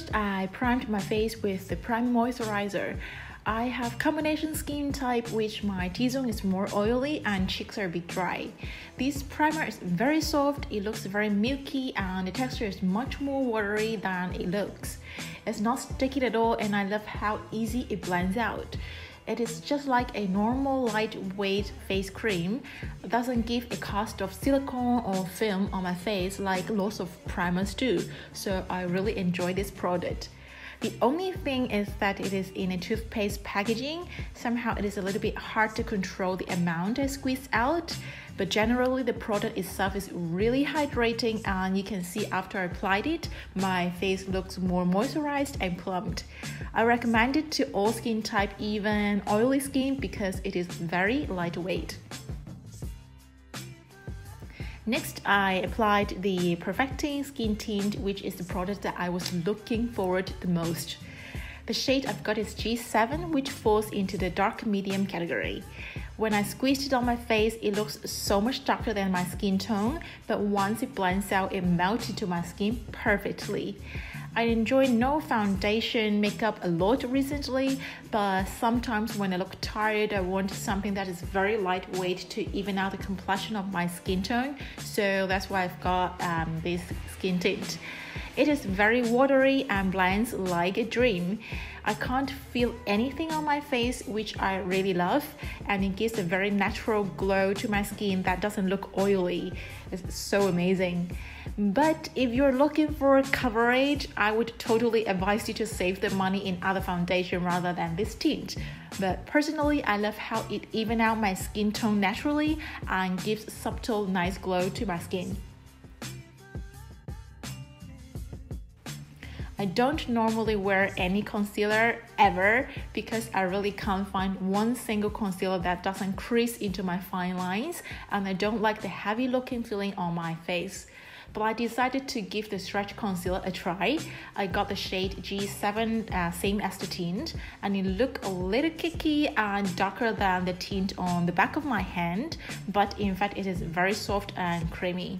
First, I primed my face with the Prime Moisturizer. I have combination skin type, which my T-zone is more oily and cheeks are a bit dry. This primer is very soft, it looks very milky, and the texture is much more watery than it looks. It's not sticky at all, and I love how easy it blends out. It is just like a normal lightweight face cream. It doesn't give a cast of silicone or film on my face like lots of primers do, so I really enjoy this product. The only thing is that it is in a toothpaste packaging. Somehow it is a little bit hard to control the amount I squeeze out, but generally the product itself is really hydrating, and you can see after I applied it, my face looks more moisturized and plumped. I recommend it to all skin type, even oily skin, because it is very lightweight. Next, I applied the Perfecting Skin Tint, which is the product that I was looking forward the most. The shade I've got is G7, which falls into the dark medium category. When I squeezed it on my face, it looks so much darker than my skin tone, but once it blends out, it melts into my skin perfectly. I enjoy no foundation makeup a lot recently, but sometimes when I look tired, I want something that is very lightweight to even out the complexion of my skin tone, so that's why I've got this skin tint. It is very watery and blends like a dream. I can't feel anything on my face, which I really love, and it gives a very natural glow to my skin that doesn't look oily. It's so amazing. But if you're looking for coverage, I would totally advise you to save the money in other foundation rather than this tint. But personally, I love how it evens out my skin tone naturally and gives subtle, nice glow to my skin. I don't normally wear any concealer ever because I really can't find one single concealer that doesn't crease into my fine lines, and I don't like the heavy looking feeling on my face. But I decided to give the stretch concealer a try. I got the shade G7, same as the tint, and it looked a little kicky and darker than the tint on the back of my hand, but in fact it is very soft and creamy.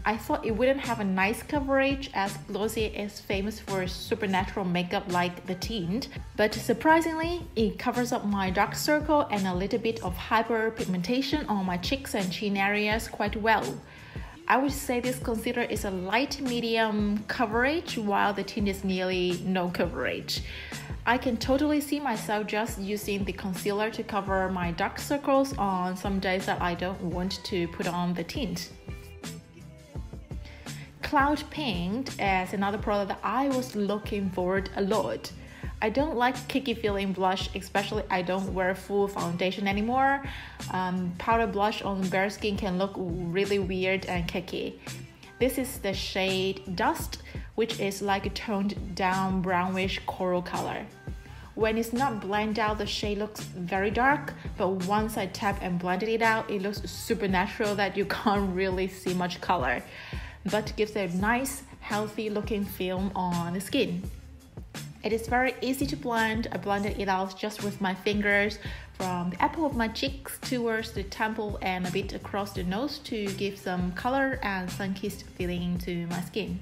I thought it wouldn't have a nice coverage as Glossier is famous for supernatural makeup like the tint, but surprisingly, it covers up my dark circle and a little bit of hyperpigmentation on my cheeks and chin areas quite well. I would say this concealer is a light medium coverage, while the tint is nearly no coverage. I can totally see myself just using the concealer to cover my dark circles on some days that I don't want to put on the tint. Cloud Paint is another product that I was looking forward a lot. I don't like kicky feeling blush, especially I don't wear full foundation anymore. Powder blush on bare skin can look really weird and kicky. This is the shade Dust, which is like a toned down brownish coral color. When it's not blended out, the shade looks very dark, but once I tap and blended it out, it looks super natural that you can't really see much color, but gives a nice, healthy looking film on the skin. It is very easy to blend. I blended it out just with my fingers from the apple of my cheeks towards the temple and a bit across the nose to give some color and sun-kissed feeling to my skin.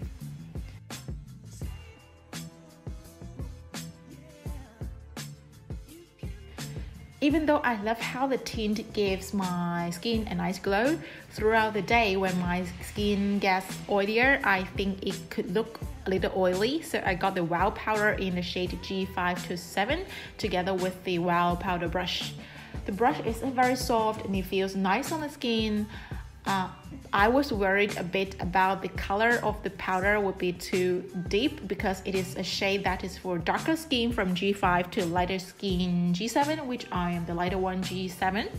Even though I love how the tint gives my skin a nice glow, throughout the day when my skin gets oilier, I think it could look a little oily, so I got the Wow powder in the shade G5 to 7 together with the Wow powder brush. The brush is very soft and it feels nice on the skin. I was worried a bit about the color of the powder would be too deep because it is a shade that is for darker skin from G5 to lighter skin G7, which I am the lighter one G7.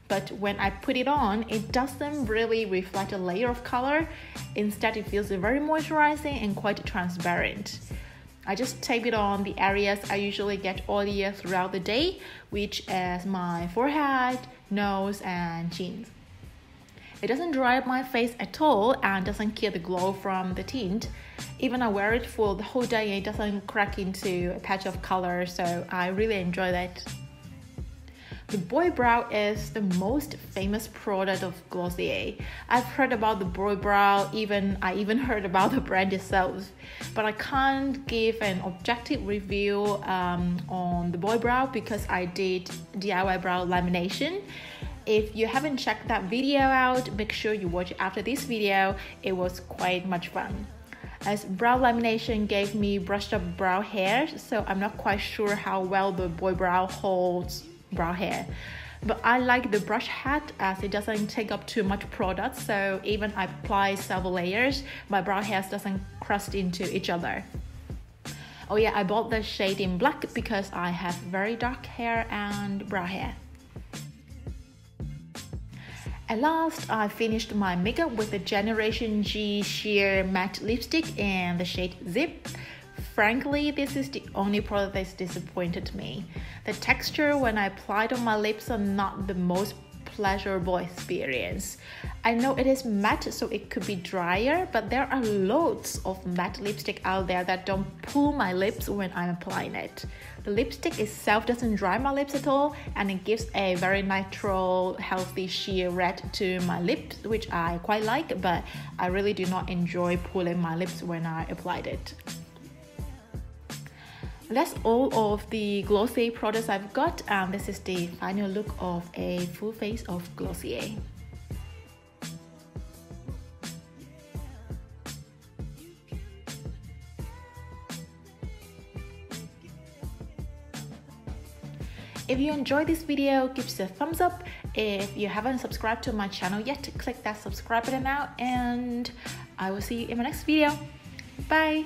But when I put it on, it doesn't really reflect a layer of color. Instead, it feels very moisturizing and quite transparent. I just tape it on the areas I usually get oilier throughout the day, which is my forehead, nose, and chin. It doesn't dry up my face at all and doesn't kill the glow from the tint. Even I wear it for the whole day, it doesn't crack into a patch of color, so I really enjoy that. The boy brow is the most famous product of Glossier. I've heard about the boy brow, I even heard about the brand itself, but I can't give an objective review on the boy brow because I did DIY brow lamination. If you haven't checked that video out, make sure you watch it after this video. It was quite much fun. As brow lamination gave me brushed up brow hair, so I'm not quite sure how well the boy brow holds brow hair. But I like the brush head as it doesn't take up too much product, so even I apply several layers, my brow hairs doesn't crust into each other. Oh yeah, I bought the shade in black because I have very dark hair and brow hair. At last, I finished my makeup with the Generation G Sheer Matte Lipstick in the shade Zip. Frankly, this is the only product that's disappointed me. The texture when I applied on my lips are not the most pleasurable experience. I know it is matte, so it could be drier, but there are loads of matte lipstick out there that don't pull my lips when I'm applying it. The lipstick itself doesn't dry my lips at all, and it gives a very natural, healthy sheer red to my lips, which I quite like, but I really do not enjoy pulling my lips when I applied it. That's all of the Glossier products I've got, and this is the final look of a full face of Glossier. If you enjoyed this video, give us a thumbs up. If you haven't subscribed to my channel yet, click that subscribe button now, and I will see you in my next video. Bye!